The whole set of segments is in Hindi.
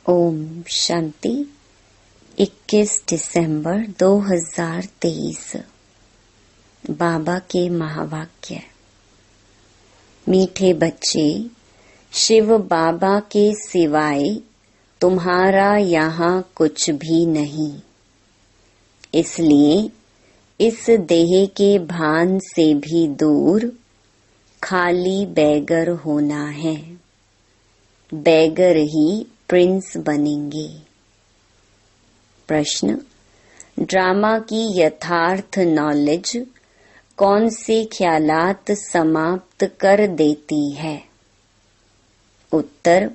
ओम शांति। 21 दिसंबर 2023। बाबा के महावाक्य। मीठे बच्चे, शिव बाबा के सिवाय तुम्हारा यहाँ कुछ भी नहीं। इसलिए इस देह के भान से भी दूर खाली बैगर होना है। बैगर ही प्रिंस बनेंगे। प्रश्न: ड्रामा की यथार्थ नॉलेज कौन से ख्यालात समाप्त कर देती है? उत्तर: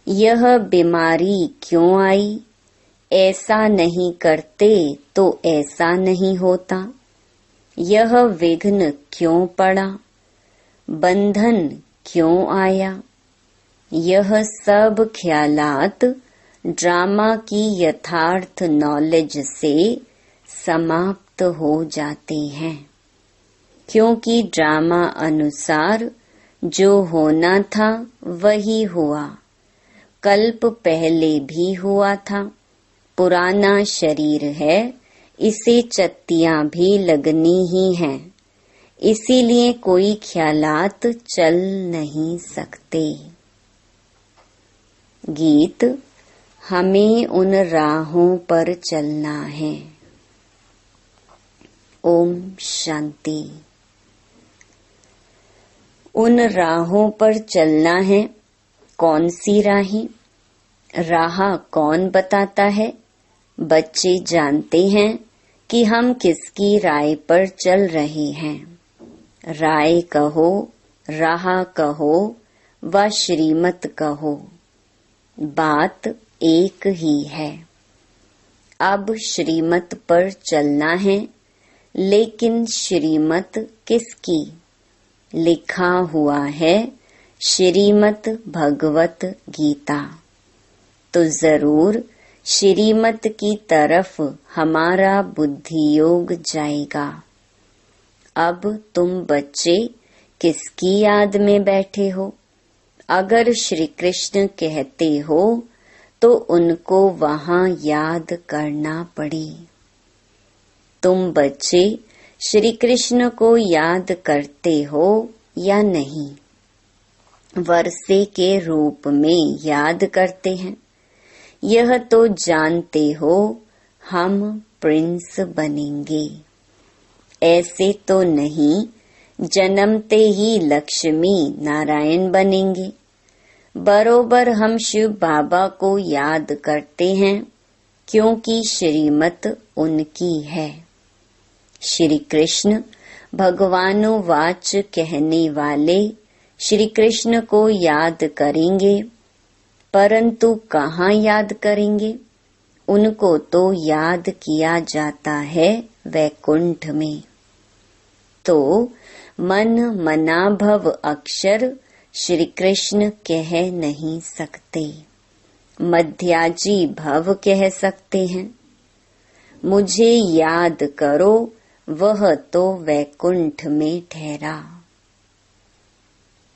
यह बीमारी क्यों आई? ऐसा नहीं करते तो ऐसा नहीं होता। यह विघ्न क्यों पड़ा? बंधन क्यों आया? यह सब ख्यालात ड्रामा की यथार्थ नॉलेज से समाप्त हो जाते हैं, क्योंकि ड्रामा अनुसार जो होना था वही हुआ। कल्प पहले भी हुआ था। पुराना शरीर है, इसे चत्तियां भी लगनी ही हैं। इसीलिए कोई ख्यालात चल नहीं सकते। गीत: हमें उन राहों पर चलना है। ओम शांति। उन राहों पर चलना है। कौन सी राहें? राह कौन बताता है? बच्चे जानते हैं कि हम किसकी राय पर चल रहे हैं। राय कहो, राह कहो व श्रीमत कहो, बात एक ही है। अब श्रीमत पर चलना है, लेकिन श्रीमत किसकी? लिखा हुआ है श्रीमत भगवत गीता। तो जरूर श्रीमत की तरफ हमारा बुद्धि योग जाएगा। अब तुम बच्चे किसकी याद में बैठे हो? अगर श्री कृष्ण कहते हो तो उनको वहां याद करना पड़े। तुम बच्चे श्री कृष्ण को याद करते हो या नहीं? वर्षे के रूप में याद करते हैं। यह तो जानते हो हम प्रिंस बनेंगे। ऐसे तो नहीं जन्मते ही लक्ष्मी नारायण बनेंगे। बरोबर हम शिव बाबा को याद करते हैं, क्योंकि श्रीमत उनकी है। श्री कृष्ण भगवानुवाच कहने वाले श्री कृष्ण को याद करेंगे, परंतु कहाँ याद करेंगे? उनको तो याद किया जाता है वैकुंठ में। तो मन मनाभव अक्षर श्री कृष्ण कह नहीं सकते। मध्याजी भव कह सकते हैं। मुझे याद करो, वह तो वैकुंठ में ठहरा।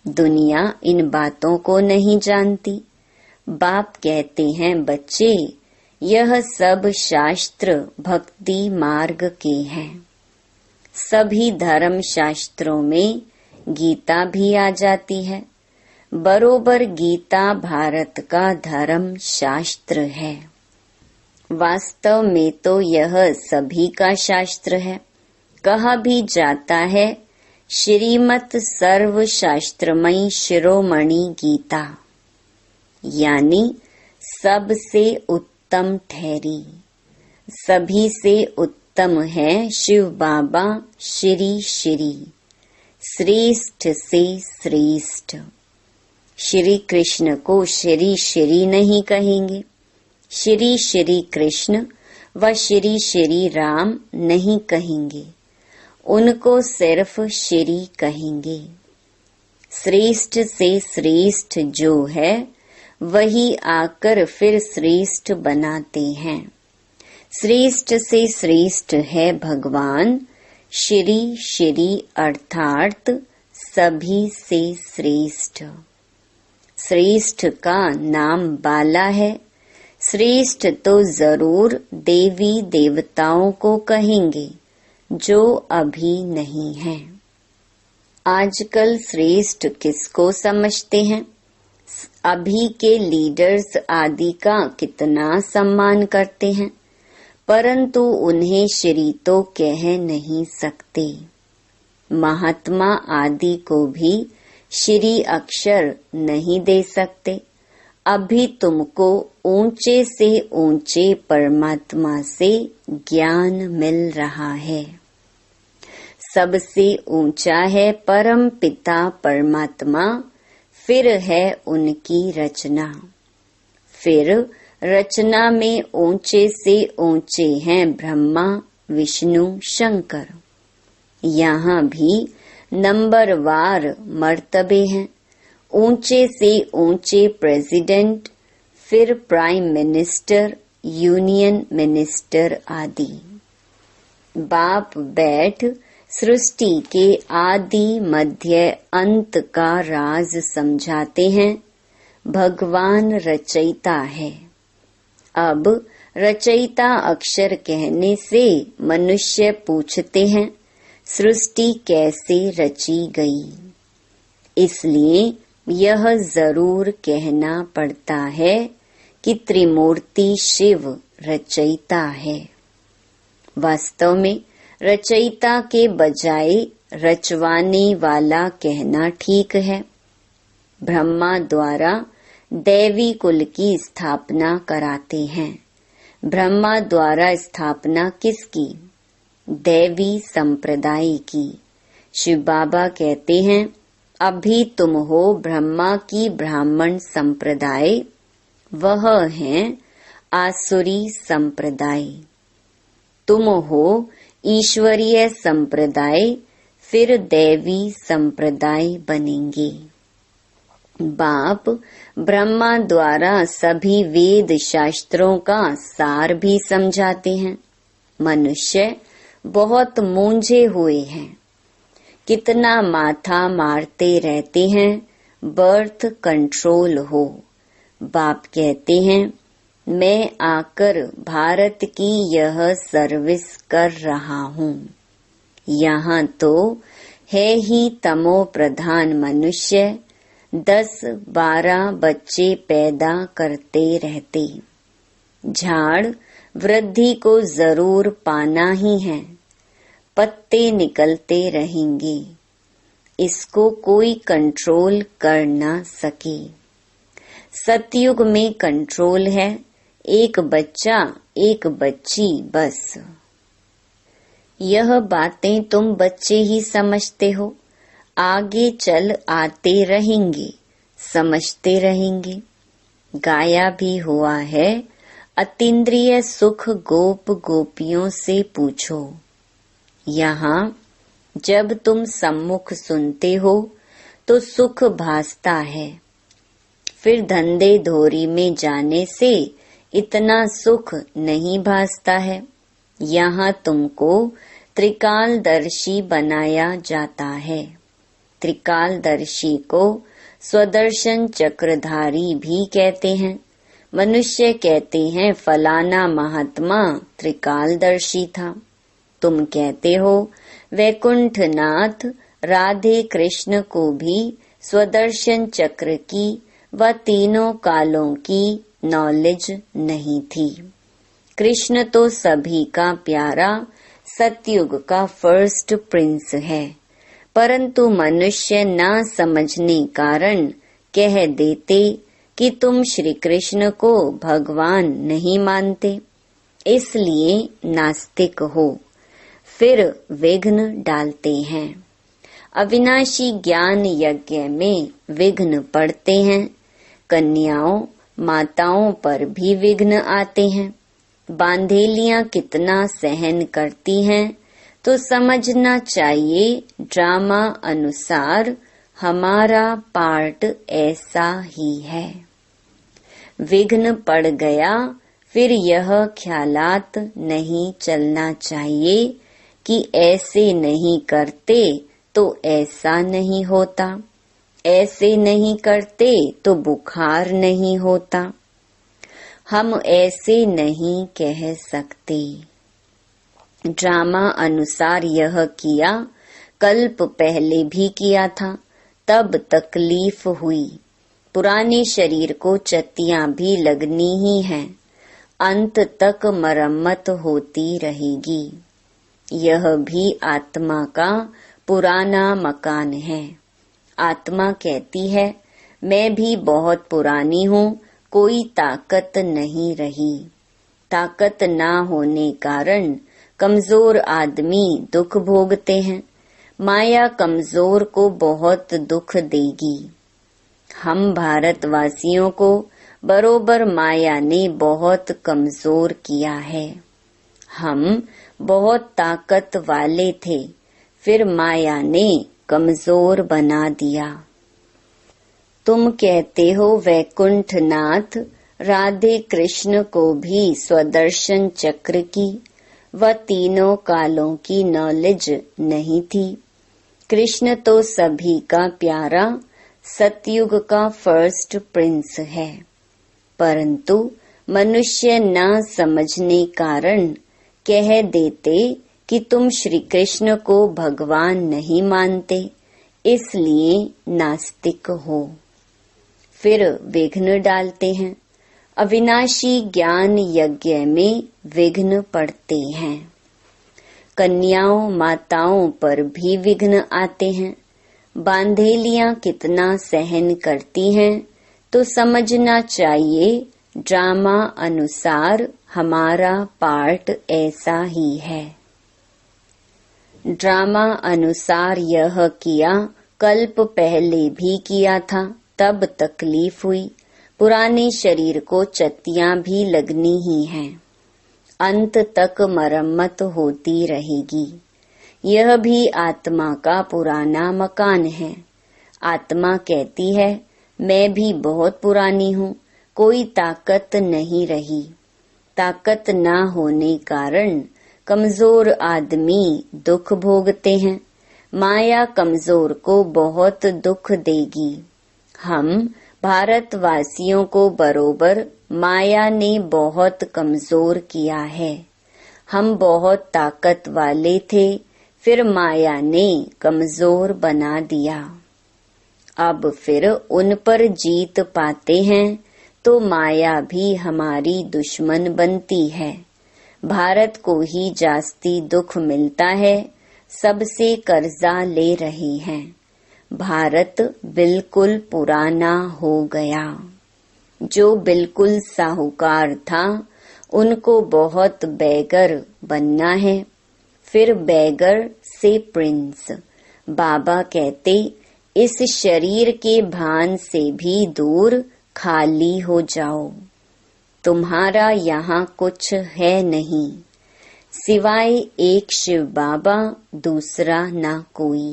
दुनिया इन बातों को नहीं जानती। बाप कहते हैं, बच्चे यह सब शास्त्र भक्ति मार्ग के हैं। सभी धर्म शास्त्रों में गीता भी आ जाती है। बरोबर गीता भारत का धर्म शास्त्र है। वास्तव में तो यह सभी का शास्त्र है। कहा भी जाता है श्रीमत सर्व शास्त्रमयी शिरोमणि गीता, यानी सबसे उत्तम ठहरी। सभी से उत्तम है शिव बाबा श्री श्री, श्रेष्ठ से श्रेष्ठ। श्री कृष्ण को श्री श्री नहीं कहेंगे। श्री श्री कृष्ण व श्री श्री राम नहीं कहेंगे। उनको सिर्फ श्री कहेंगे। श्रेष्ठ से श्रेष्ठ जो है वही आकर फिर श्रेष्ठ बनाते हैं। श्रेष्ठ से श्रेष्ठ है भगवान श्री श्री, अर्थात सभी से श्रेष्ठ। श्रेष्ठ का नाम बाला है। श्रेष्ठ तो जरूर देवी देवताओं को कहेंगे जो अभी नहीं है। आजकल श्रेष्ठ किसको समझते हैं? अभी के लीडर्स आदि का कितना सम्मान करते हैं, परंतु उन्हें श्री तो कह नहीं सकते। महात्मा आदि को भी श्री अक्षर नहीं दे सकते। अभी तुमको ऊंचे से ऊंचे परमात्मा से ज्ञान मिल रहा है। सबसे ऊंचा है परम पिता परमात्मा, फिर है उनकी रचना। फिर रचना में ऊंचे से ऊंचे हैं ब्रह्मा विष्णु शंकर। यहाँ भी नंबरवार मर्तबे हैं। ऊंचे से ऊंचे प्रेसिडेंट, फिर प्राइम मिनिस्टर, यूनियन मिनिस्टर आदि। बाप बैठ सृष्टि के आदि मध्य अंत का राज समझाते हैं। भगवान रचयिता है। अब रचयिता अक्षर कहने से मनुष्य पूछते हैं सृष्टि कैसे रची गई। इसलिए यह जरूर कहना पड़ता है कि त्रिमूर्ति शिव रचयिता है। वास्तव में रचयिता के बजाय रचवाने वाला कहना ठीक है। ब्रह्मा द्वारा दैवी कुल की स्थापना कराते हैं। ब्रह्मा द्वारा स्थापना किसकी? दैवी संप्रदाय की। शिव बाबा कहते हैं अभी तुम हो ब्रह्मा की ब्राह्मण संप्रदाय, वह है आसुरी संप्रदाय। तुम हो ईश्वरीय संप्रदाय, फिर दैवी संप्रदाय बनेंगे। बाप ब्रह्मा द्वारा सभी वेद शास्त्रों का सार भी समझाते हैं। मनुष्य बहुत मूंझे हुए हैं। कितना माथा मारते रहते हैं बर्थ कंट्रोल हो। बाप कहते हैं मैं आकर भारत की यह सर्विस कर रहा हूँ। यहाँ तो है ही तमो प्रधान मनुष्य, 10-12 बच्चे पैदा करते रहते। झाड़ वृद्धि को जरूर पाना ही है, पत्ते निकलते रहेंगे। इसको कोई कंट्रोल कर ना सके। सतयुग में कंट्रोल है, एक बच्चा एक बच्ची बस। यह बातें तुम बच्चे ही समझते हो, आगे चल आते रहेंगे, समझते रहेंगे। गाया भी हुआ है अतीन्द्रिय सुख गोप गोपियों से पूछो। यहाँ जब तुम सम्मुख सुनते हो तो सुख भासता है, फिर धंधे धोरी में जाने से इतना सुख नहीं भासता है। यहाँ तुमको त्रिकालदर्शी बनाया जाता है। त्रिकालदर्शी को स्वदर्शन चक्रधारी भी कहते हैं। मनुष्य कहते हैं फलाना महात्मा त्रिकालदर्शी था। तुम कहते हो वैकुंठनाथ राधे कृष्ण को भी स्वदर्शन चक्र की व तीनों कालों की नॉलेज नहीं थी। कृष्ण तो सभी का प्यारा सतयुग का फर्स्ट प्रिंस है, परंतु मनुष्य ना समझने कारण कह देते कि तुम श्री कृष्ण को भगवान नहीं मानते, इसलिए नास्तिक हो। फिर विघ्न डालते हैं। अविनाशी ज्ञान यज्ञ में विघ्न पड़ते हैं। कन्याओं माताओं पर भी विघ्न आते हैं। बांधेलियां कितना सहन करती हैं तो समझना चाहिए ड्रामा अनुसार हमारा पार्ट ऐसा ही है। विघ्न पड़ गया, फिर यह ख्यालात नहीं चलना चाहिए कि ऐसे नहीं करते तो ऐसा नहीं होता, ऐसे नहीं करते तो बुखार नहीं होता। हम ऐसे नहीं कह सकते। ड्रामा अनुसार यह किया, कल्प पहले भी किया था, तब तकलीफ हुई। पुराने शरीर को चत्तियां भी लगनी ही हैं, अंत तक मरम्मत होती रहेगी। यह भी आत्मा का पुराना मकान है। आत्मा कहती है, मैं भी बहुत पुरानी हूँ, कोई ताकत नहीं रही। ताकत ना होने कारण कमजोर आदमी दुख भोगते हैं। माया कमजोर को बहुत दुख देगी। हम भारतवासियों को बरोबर माया ने बहुत कमजोर किया है। हम बहुत ताकत वाले थे, फिर माया ने कमजोर बना दिया। तुम कहते हो वैकुंठनाथ, राधे कृष्ण को भी स्वदर्शन चक्र की व तीनों कालों की नॉलेज नहीं थी। कृष्ण तो सभी का प्यारा, सतयुग का फर्स्ट प्रिंस है, परंतु मनुष्य न समझने कारण कह देते कि तुम श्री कृष्ण को भगवान नहीं मानते, इसलिए नास्तिक हो। फिर विघ्न डालते हैं। अविनाशी ज्ञान यज्ञ में विघ्न पड़ते हैं। कन्याओं माताओं पर भी विघ्न आते हैं। बांधेलियां कितना सहन करती हैं, तो समझना चाहिए ड्रामा अनुसार हमारा पार्ट ऐसा ही है। ड्रामा अनुसार यह किया, कल्प पहले भी किया था, तब तकलीफ हुई। पुराने शरीर को चत्तियां भी लगनी ही हैं, अंत तक मरम्मत होती रहेगी। यह भी आत्मा का पुराना मकान है। आत्मा कहती है, मैं भी बहुत पुरानी हूँ, कोई ताकत नहीं रही। ताकत न होने कारण कमजोर आदमी दुख भोगते हैं। माया कमजोर को बहुत दुख देगी। हम भारतवासियों को बरोबर माया ने बहुत कमजोर किया है। हम बहुत ताकत वाले थे, फिर माया ने कमजोर बना दिया। अब फिर उन पर जीत पाते हैं तो माया भी हमारी दुश्मन बनती है। भारत को ही जास्ती दुख मिलता है, सबसे कर्जा ले रहे हैं। भारत बिल्कुल पुराना हो गया। जो बिल्कुल साहूकार था, उनको बहुत बैगर बनना है, फिर बैगर से प्रिंस। बाबा कहते, इस शरीर के भान से भी दूर खाली हो जाओ। तुम्हारा यहाँ कुछ है नहीं, सिवाय एक शिव बाबा, दूसरा ना कोई।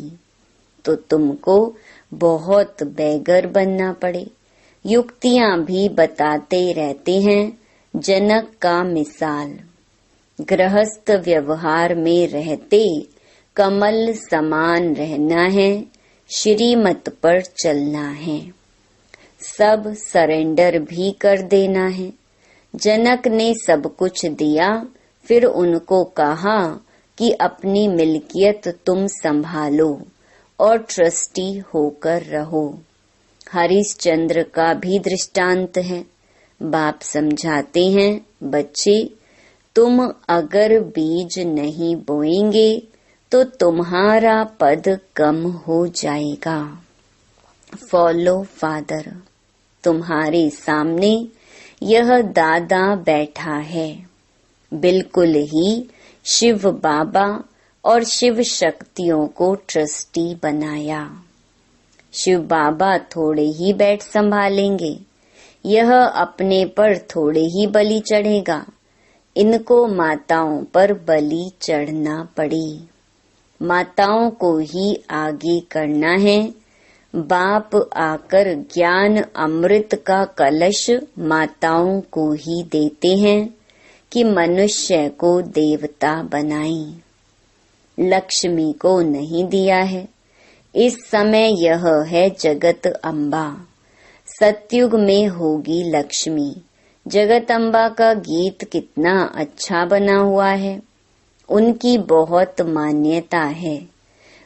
तो तुमको बहुत बैगर बनना पड़े। युक्तियां भी बताते रहते हैं। जनक का मिसाल, गृहस्थ व्यवहार में रहते कमल समान रहना है, श्रीमत पर चलना है, सब सरेंडर भी कर देना है। जनक ने सब कुछ दिया, फिर उनको कहा कि अपनी मिल्कियत तुम संभालो और ट्रस्टी होकर रहो। हरिश्चंद्र का भी दृष्टांत है। बाप समझाते हैं, बच्चे तुम अगर बीज नहीं बोएंगे तो तुम्हारा पद कम हो जाएगा। Follow father. तुम्हारे सामने यह दादा बैठा है, बिल्कुल ही शिव बाबा और शिव शक्तियों को ट्रस्टी बनाया। शिव बाबा थोड़े ही बैठ संभालेंगे, यह अपने पर थोड़े ही बलि चढ़ेगा। इनको माताओं पर बलि चढ़ना पड़े, माताओं को ही आगे करना है। बाप आकर ज्ञान अमृत का कलश माताओं को ही देते हैं कि मनुष्य को देवता बनाएं। लक्ष्मी को नहीं दिया है, इस समय यह है जगत अम्बा, सतयुग में होगी लक्ष्मी। जगत अम्बा का गीत कितना अच्छा बना हुआ है, उनकी बहुत मान्यता है।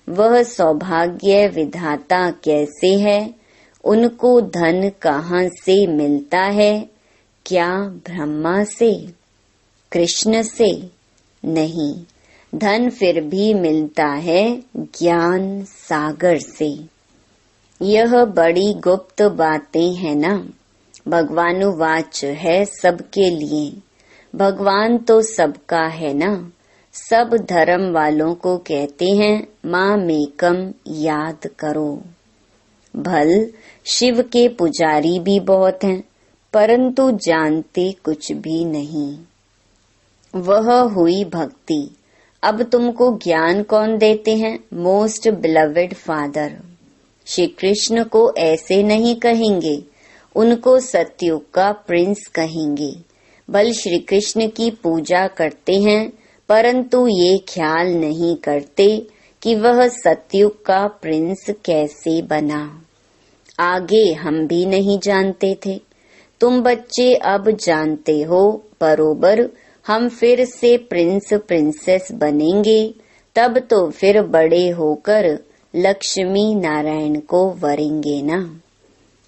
वह सौभाग्य विधाता कैसे है, उनको धन कहाँ से मिलता है? क्या ब्रह्मा से, कृष्ण से? नहीं, धन फिर भी मिलता है ज्ञान सागर से। यह बड़ी गुप्त बातें हैं ना। भगवानुवाच है सबके लिए। भगवान तो सबका है ना। सब धर्म वालों को कहते हैं मामेकम याद करो। भल शिव के पुजारी भी बहुत हैं, परंतु जानते कुछ भी नहीं। वह हुई भक्ति। अब तुमको ज्ञान कौन देते हैं? Most beloved father. Shri Krishna को ऐसे नहीं कहेंगे, उनको सतयुग का प्रिंस कहेंगे। बल श्री कृष्ण की पूजा करते हैं, परंतु ये ख्याल नहीं करते कि वह सतयुग का प्रिंस कैसे बना। आगे हम भी नहीं जानते थे, तुम बच्चे अब जानते हो बरोबर। हम फिर से प्रिंस प्रिंसेस बनेंगे, तब तो फिर बड़े होकर लक्ष्मी नारायण को वरेंगे ना।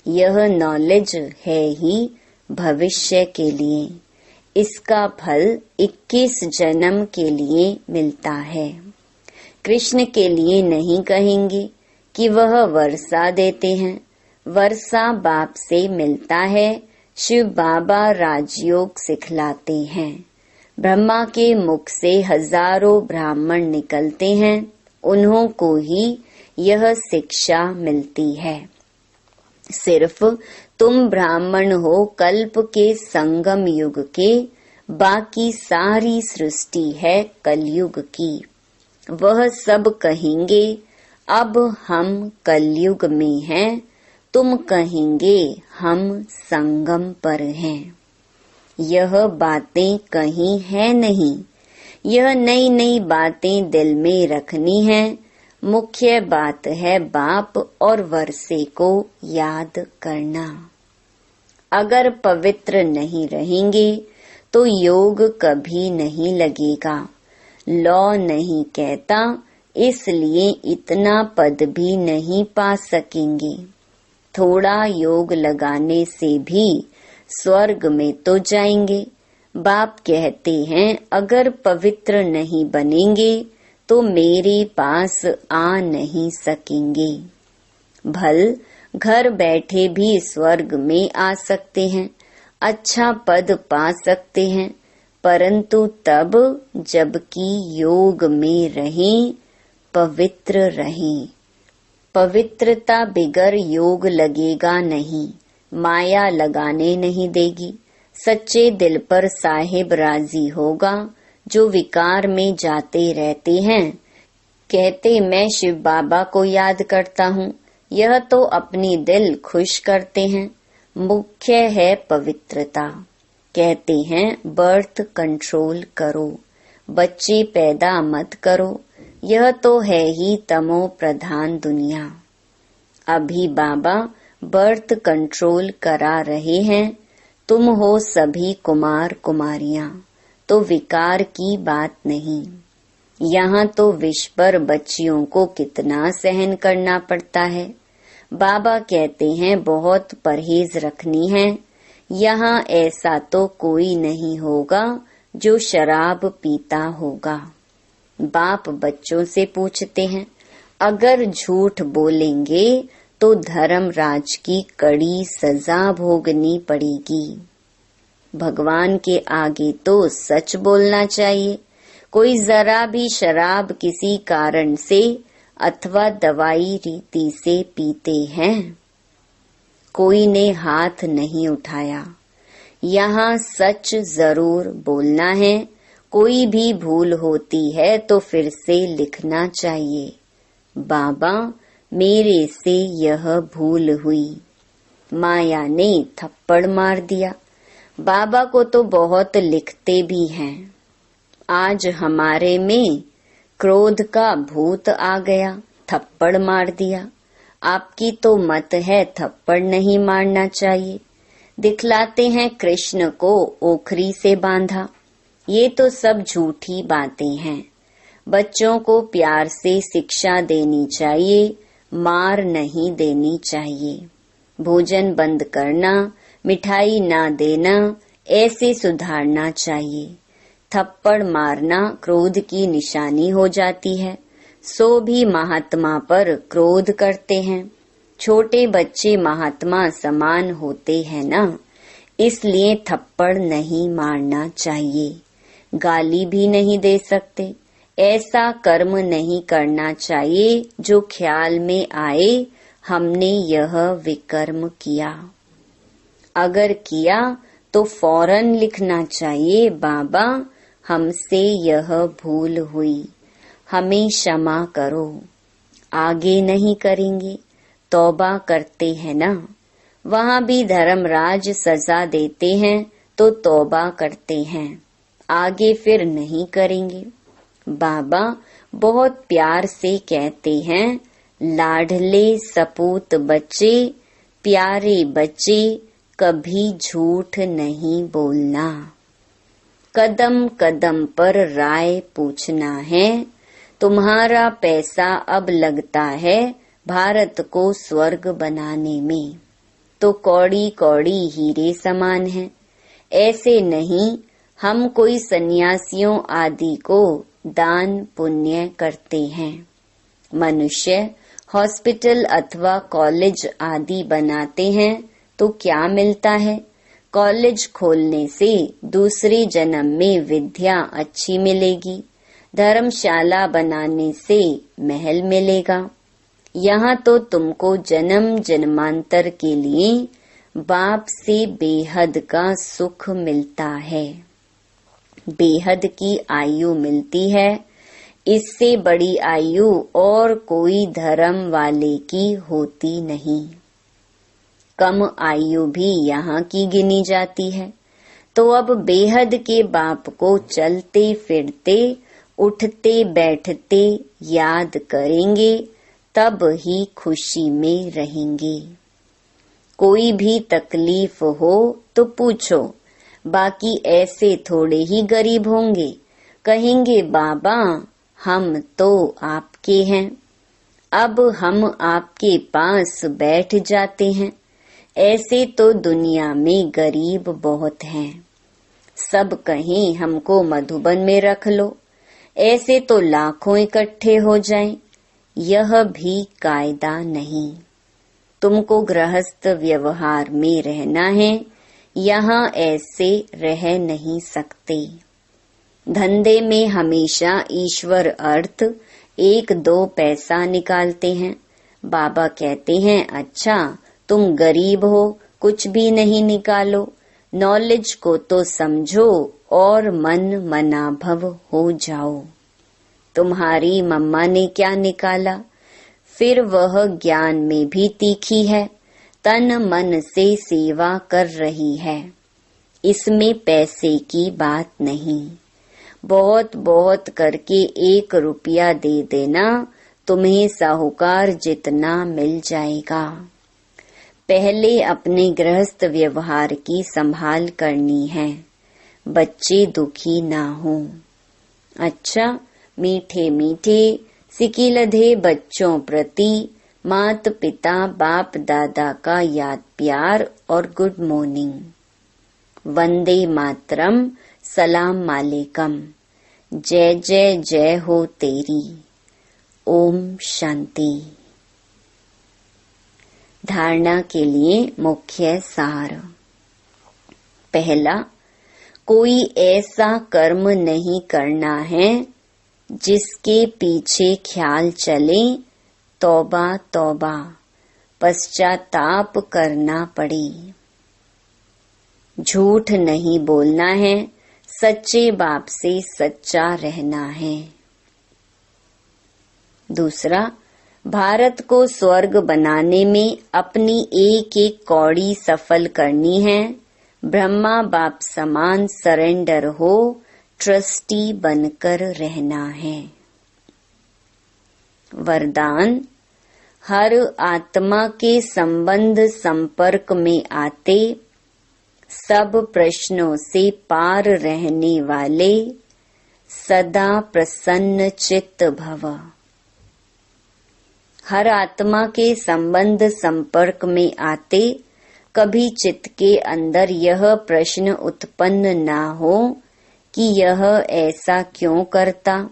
यह नॉलेज है ही भविष्य के लिए। इसका फल 21 जन्म के लिए मिलता है। कृष्ण के लिए नहीं कहेंगे कि वह वर्षा देते हैं। वर्षा बाप से मिलता है। शिव बाबा राजयोग सिखलाते हैं। ब्रह्मा के मुख से हजारों ब्राह्मण निकलते हैं, उन्हों को ही यह शिक्षा मिलती है। सिर्फ तुम ब्राह्मण हो कल्प के संगम युग के, बाकी सारी सृष्टि है कलयुग की। वह सब कहेंगे अब हम कलयुग में हैं, तुम कहेंगे हम संगम पर हैं। यह बातें कहीं है नहीं, यह नई नई बातें दिल में रखनी है। मुख्य बात है बाप और वर्षे को याद करना। अगर पवित्र नहीं रहेंगे तो योग कभी नहीं लगेगा। लॉ नहीं कहता, इसलिए इतना पद भी नहीं पा सकेंगे। थोड़ा योग लगाने से भी स्वर्ग में तो जाएंगे। बाप कहते हैं अगर पवित्र नहीं बनेंगे तो मेरे पास आ नहीं सकेंगे। भल घर बैठे भी स्वर्ग में आ सकते हैं, अच्छा पद पा सकते हैं, परंतु तब जबकि योग में रहें, पवित्र रहें। पवित्रता बिगर योग लगेगा नहीं, माया लगाने नहीं देगी। सच्चे दिल पर साहिब राजी होगा। जो विकार में जाते रहते हैं, कहते मैं शिव बाबा को याद करता हूँ, यह तो अपनी दिल खुश करते हैं। मुख्य है पवित्रता। कहते हैं बर्थ कंट्रोल करो, बच्चे पैदा मत करो। यह तो है ही तमो प्रधान दुनिया। अभी बाबा बर्थ कंट्रोल करा रहे हैं। तुम हो सभी कुमार कुमारियां, तो विकार की बात नहीं। यहाँ तो विष पर बच्चियों को कितना सहन करना पड़ता है। बाबा कहते हैं बहुत परहेज रखनी है। यहाँ ऐसा तो कोई नहीं होगा जो शराब पीता होगा। बाप बच्चों से पूछते हैं अगर झूठ बोलेंगे तो धर्मराज की कड़ी सजा भोगनी पड़ेगी। भगवान के आगे तो सच बोलना चाहिए। कोई जरा भी शराब किसी कारण से अथवा दवाई रीति से पीते हैं, कोई ने हाथ नहीं उठाया। यहाँ सच जरूर बोलना है। कोई भी भूल होती है तो फिर से लिखना चाहिए, बाबा मेरे से यह भूल हुई। माया ने थप्पड़ मार दिया। बाबा को तो बहुत लिखते भी हैं। आज हमारे में क्रोध का भूत आ गया, थप्पड़ मार दिया। आपकी तो मत है थप्पड़ नहीं मारना चाहिए। दिखलाते हैं कृष्ण को ओखरी से बांधा। ये तो सब झूठी बातें हैं। बच्चों को प्यार से शिक्षा देनी चाहिए, मार नहीं देनी चाहिए। भोजन बंद करना, मिठाई ना देना, ऐसे सुधारना चाहिए। थप्पड़ मारना क्रोध की निशानी हो जाती है। सो भी महात्मा पर क्रोध करते हैं। छोटे बच्चे महात्मा समान होते हैं ना, इसलिए थप्पड़ नहीं मारना चाहिए। गाली भी नहीं दे सकते। ऐसा कर्म नहीं करना चाहिए जो ख्याल में आए हमने यह विकर्म किया। अगर किया तो फौरन लिखना चाहिए, बाबा हमसे यह भूल हुई, हमें क्षमा करो। आगे नहीं करेंगे, तौबा करते हैं ना। वहाँ भी धर्मराज सजा देते हैं तो तौबा करते हैं, आगे फिर नहीं करेंगे। बाबा बहुत प्यार से कहते हैं, लाडले सपूत बच्चे, प्यारे बच्चे, कभी झूठ नहीं बोलना। कदम कदम पर राय पूछना है। तुम्हारा पैसा अब लगता है भारत को स्वर्ग बनाने में, तो कौड़ी कौड़ी हीरे समान है। ऐसे नहीं, हम कोई सन्यासियों आदि को दान पुण्य करते हैं। मनुष्य हॉस्पिटल अथवा कॉलेज आदि बनाते हैं तो क्या मिलता है? कॉलेज खोलने से दूसरे जन्म में विद्या अच्छी मिलेगी। धर्मशाला बनाने से महल मिलेगा। यहाँ तो तुमको जन्म जन्मांतर के लिए बाप से बेहद का सुख मिलता है, बेहद की आयु मिलती है। इससे बड़ी आयु और कोई धर्म वाले की होती नहीं। कम आयु भी यहाँ की गिनी जाती है। तो अब बेहद के बाप को चलते फिरते, उठते बैठते याद करेंगे, तब ही खुशी में रहेंगे। कोई भी तकलीफ हो तो पूछो, बाकी ऐसे थोड़े ही गरीब होंगे। कहेंगे बाबा हम तो आपके हैं। अब हम आपके पास बैठ जाते हैं। ऐसे तो दुनिया में गरीब बहुत हैं। सब कहें हमको मधुबन में रख लो, ऐसे तो लाखों इकट्ठे हो जाएं। यह भी कायदा नहीं। तुमको गृहस्थ व्यवहार में रहना है, यहाँ ऐसे रह नहीं सकते। धंधे में हमेशा ईश्वर अर्थ 1-2 पैसा निकालते हैं। बाबा कहते हैं, अच्छा तुम गरीब हो, कुछ भी नहीं निकालो, नॉलेज को तो समझो और मन मनाभव हो जाओ। तुम्हारी मम्मा ने क्या निकाला, फिर वह ज्ञान में भी तीखी है, तन मन से सेवा कर रही है। इसमें पैसे की बात नहीं। बहुत बहुत करके 1 रुपया दे देना, तुम्हें साहूकार जितना मिल जाएगा। पहले अपने गृहस्थ व्यवहार की संभाल करनी है, बच्चे दुखी ना हो। अच्छा, मीठे मीठे सिकिलधे बच्चों प्रति मात पिता बाप दादा का याद प्यार और गुड मॉर्निंग। वंदे मातरम, सलाम वालेकुम, जय जय जय हो तेरी। ओम शांति। धारणा के लिए मुख्य सार। पहला, कोई ऐसा कर्म नहीं करना है जिसके पीछे ख्याल चले तौबा तौबा, पश्चाताप करना पड़े। झूठ नहीं बोलना है, सच्चे बाप से सच्चा रहना है। दूसरा, भारत को स्वर्ग बनाने में अपनी एक एक कौड़ी सफल करनी है। ब्रह्मा बाप समान सरेंडर हो, ट्रस्टी बनकर रहना है। वरदान, हर आत्मा के संबंध संपर्क में आते सब प्रश्नों से पार रहने वाले सदा प्रसन्न चित्त भव। हर आत्मा के संबंध संपर्क में आते कभी चित्त के अंदर यह प्रश्न उत्पन्न ना हो कि यह ऐसा क्यों करता,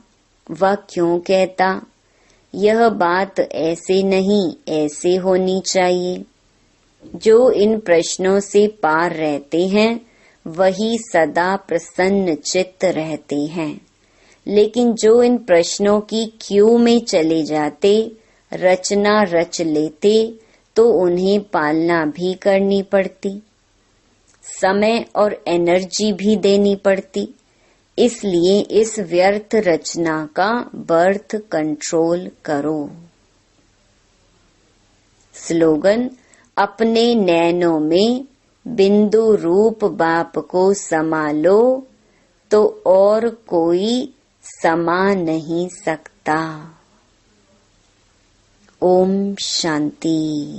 वह क्यों कहता, यह बात ऐसे नहीं ऐसे होनी चाहिए। जो इन प्रश्नों से पार रहते हैं वही सदा प्रसन्न चित्त रहते हैं। लेकिन जो इन प्रश्नों की क्यू में चले जाते, रचना रच लेते, तो उन्हें पालना भी करनी पड़ती, समय और एनर्जी भी देनी पड़ती। इसलिए इस व्यर्थ रचना का बर्थ कंट्रोल करो। स्लोगन, अपने नैनों में बिंदु रूप बाप को समा लो तो और कोई समा नहीं सकता। ओम शांति।